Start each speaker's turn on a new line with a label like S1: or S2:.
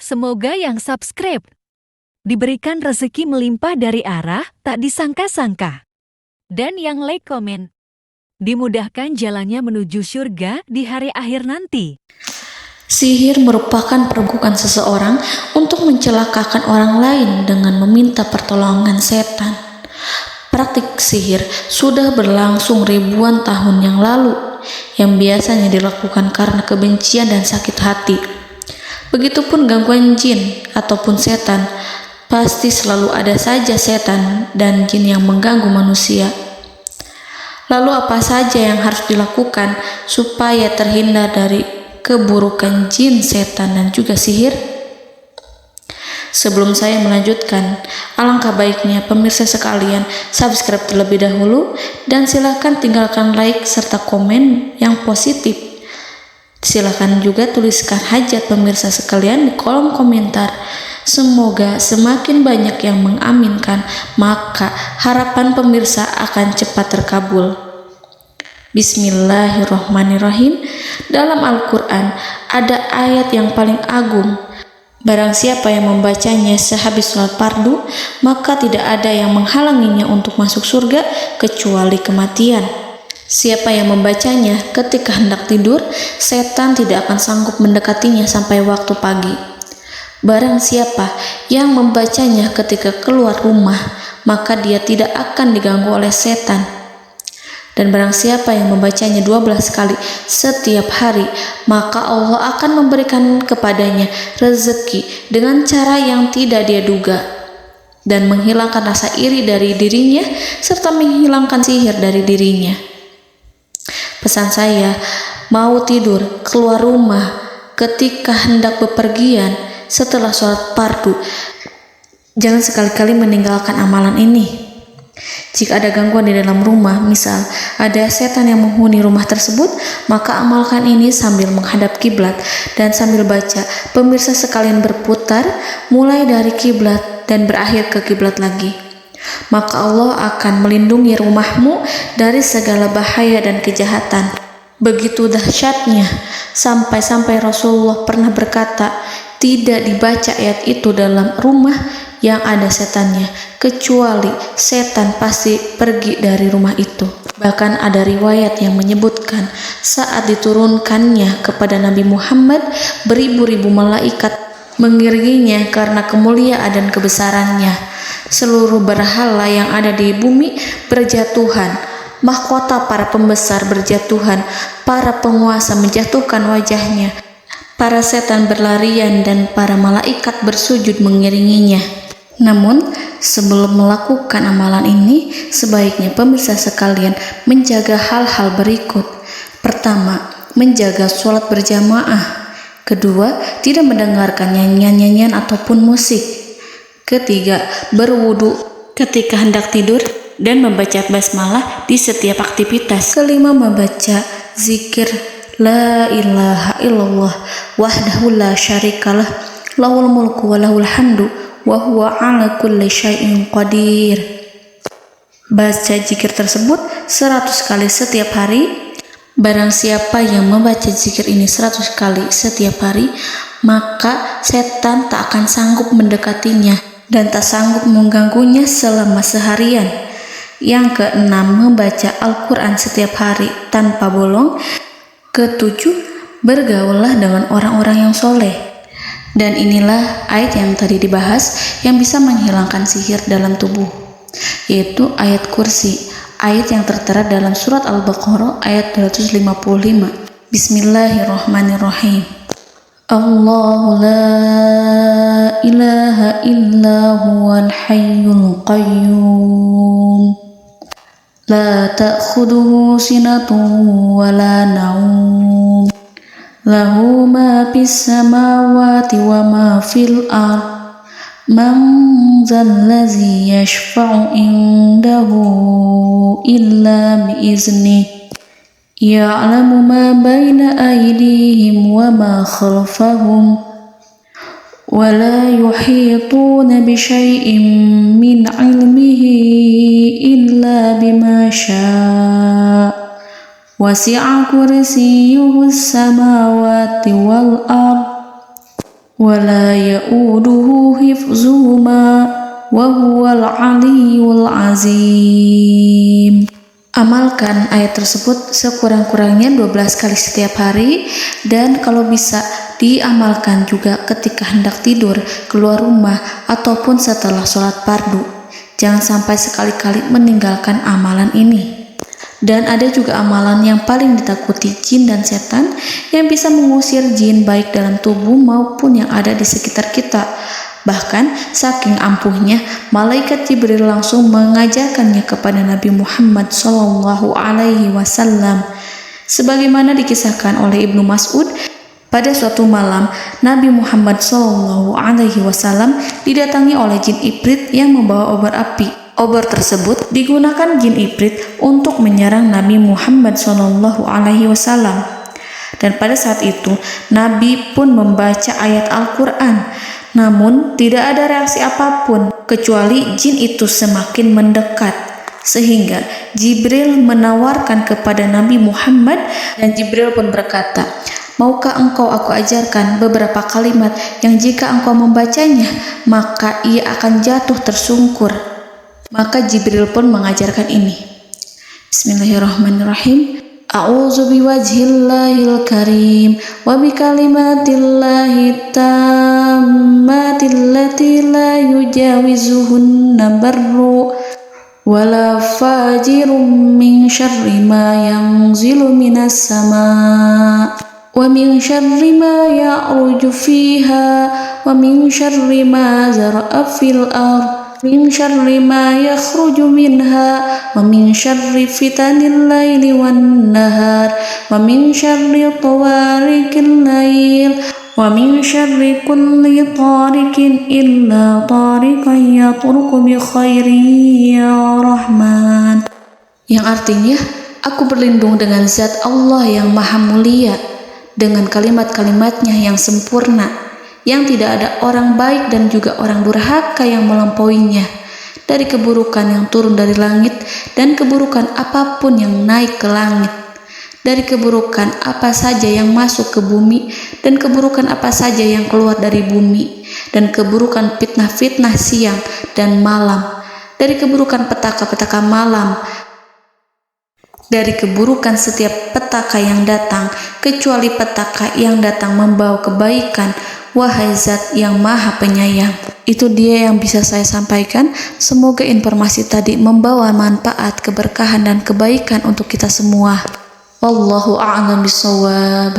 S1: Semoga yang subscribe diberikan rezeki melimpah dari arah tak disangka-sangka. Dan yang like komen, dimudahkan jalannya menuju surga di hari akhir nanti.
S2: Sihir merupakan perbuatan seseorang untuk mencelakakan orang lain dengan meminta pertolongan setan. Praktik sihir sudah berlangsung ribuan tahun yang lalu, yang biasanya dilakukan karena kebencian dan sakit hati. Begitupun gangguan jin ataupun setan, pasti selalu ada saja setan dan jin yang mengganggu manusia. Lalu apa saja yang harus dilakukan supaya terhindar dari keburukan jin, setan, dan juga sihir? Sebelum saya melanjutkan, alangkah baiknya pemirsa sekalian subscribe terlebih dahulu dan silakan tinggalkan like serta komen yang positif. Silakan juga tuliskan hajat pemirsa sekalian di kolom komentar. Semoga semakin banyak yang mengaminkan, maka harapan pemirsa akan cepat terkabul. Bismillahirrahmanirrahim. Dalam Al-Quran ada ayat yang paling agung. Barang siapa yang membacanya sehabis sholat fardu, maka tidak ada yang menghalanginya untuk masuk surga kecuali kematian. Siapa yang membacanya ketika hendak tidur, setan tidak akan sanggup mendekatinya sampai waktu pagi. Barang siapa yang membacanya ketika keluar rumah, maka dia tidak akan diganggu oleh setan. Dan barang siapa yang membacanya 12 kali setiap hari, maka Allah akan memberikan kepadanya rezeki dengan cara yang tidak dia duga, dan menghilangkan rasa iri dari dirinya, serta menghilangkan sihir dari dirinya. Pesan saya, mau tidur, keluar rumah, ketika hendak bepergian, setelah sholat fardu, jangan sekali-kali meninggalkan amalan ini. Jika ada gangguan di dalam rumah, misal ada setan yang menghuni rumah tersebut, maka amalkan ini sambil menghadap kiblat dan sambil baca. Pemirsa sekalian berputar mulai dari kiblat dan berakhir ke kiblat lagi. Maka Allah akan melindungi rumahmu dari segala bahaya dan kejahatan. Begitu dahsyatnya, sampai-sampai Rasulullah pernah berkata, tidak dibaca ayat itu dalam rumah yang ada setannya, kecuali setan pasti pergi dari rumah itu. Bahkan ada riwayat yang menyebutkan saat diturunkannya kepada Nabi Muhammad, beribu-ribu malaikat mengiringinya karena kemuliaan dan kebesarannya. Seluruh berhala yang ada di bumi berjatuhan, mahkota para pembesar berjatuhan, para penguasa menjatuhkan wajahnya, para setan berlarian, dan para malaikat bersujud mengiringinya. Namun, sebelum melakukan amalan ini, sebaiknya pemirsa sekalian menjaga hal-hal berikut. Pertama, menjaga sholat berjamaah. Kedua, tidak mendengarkan nyanyian-nyanyian ataupun musik. Ketiga, berwudu ketika hendak tidur dan membaca basmalah di setiap aktivitas. Kelima, membaca zikir La ilaha illallah wahdahu la syarikalah lahul mulku wa lahul hamdu wa huwa ala kulli syai'in qadir. Baca zikir tersebut 100 kali setiap hari. Barang siapa yang membaca zikir ini 100 kali setiap hari, maka setan tak akan sanggup mendekatinya dan tak sanggup mengganggunya selama seharian. Yang keenam, membaca Al-Quran setiap hari tanpa bolong. Ketujuh, bergaullah dengan orang-orang yang soleh. Dan inilah ayat yang tadi dibahas yang bisa menghilangkan sihir dalam tubuh, yaitu ayat kursi, ayat yang tertera dalam surat Al-Baqarah ayat 255. Bismillahirrahmanirrahim. Allahu la ilaha illa huwal hayyul qayyum la ta'khuduhu sinatun wa la naum lahu ma fis samawati wa ma fil ard man zallazi yashfa'u indahu illa biiznih ya'lamu ma baina aydihim wa ma khalfahum wa la yuhituna bi syai'in min 'ilmihi illa bima syaa' wasi'a kursiyyuhu as-samawati wal ard ولا يؤوده حفظهما وهو العلي العظيم. Amalkan ayat tersebut sekurang-kurangnya 12 kali setiap hari, dan kalau bisa diamalkan juga ketika hendak tidur, keluar rumah, ataupun setelah sholat fardu. Jangan sampai sekali-kali meninggalkan amalan ini. Dan ada juga amalan yang paling ditakuti jin dan setan, yang bisa mengusir jin baik dalam tubuh maupun yang ada di sekitar kita. Bahkan saking ampuhnya, malaikat Jibril langsung mengajarkannya kepada Nabi Muhammad SAW. Sebagaimana dikisahkan oleh Ibnu Mas'ud, pada suatu malam Nabi Muhammad SAW didatangi oleh jin Ifrit yang membawa obor api. Obor tersebut digunakan jin Ifrit untuk menyerang Nabi Muhammad SAW. Dan pada saat itu Nabi pun membaca ayat Al-Quran. Namun tidak ada reaksi apapun kecuali jin itu semakin mendekat, sehingga Jibril menawarkan kepada Nabi Muhammad, dan Jibril pun berkata, "Maukah engkau aku ajarkan beberapa kalimat yang jika engkau membacanya maka ia akan jatuh tersungkur?" Maka Jibril pun mengajarkan ini. Bismillahirrahmanirrahim. A'udzu biwajhillahil karim wa bikalimatillahi tammati allati la yujawizuhunna barru wala fajirun min syarri ma yanzilu minas sama' wa min syarri ma ya'ruju fiha wa min syarri ma zara'a fil ardh min syarri ma yakhruju minha wa min syarri fitanil laili wan nahar wa min syarri tawarikil lail wa min syarri kulli tarikin illa tarikan yatruku bi khairin ya Rahman. Yang artinya, aku berlindung dengan zat Allah yang maha mulia, dengan kalimat-kalimatnya yang sempurna, yang tidak ada orang baik dan juga orang durhaka yang melampauinya, dari keburukan yang turun dari langit dan keburukan apapun yang naik ke langit, dari keburukan apa saja yang masuk ke bumi dan keburukan apa saja yang keluar dari bumi, dan keburukan fitnah-fitnah siang dan malam, dari keburukan petaka-petaka malam, dari keburukan setiap petaka yang datang, kecuali petaka yang datang membawa kebaikan. Wahai Zat yang Maha Penyayang. Itu dia yang bisa saya sampaikan. Semoga informasi tadi membawa manfaat, keberkahan dan kebaikan untuk kita semua. Wallahu a'lam bishawab.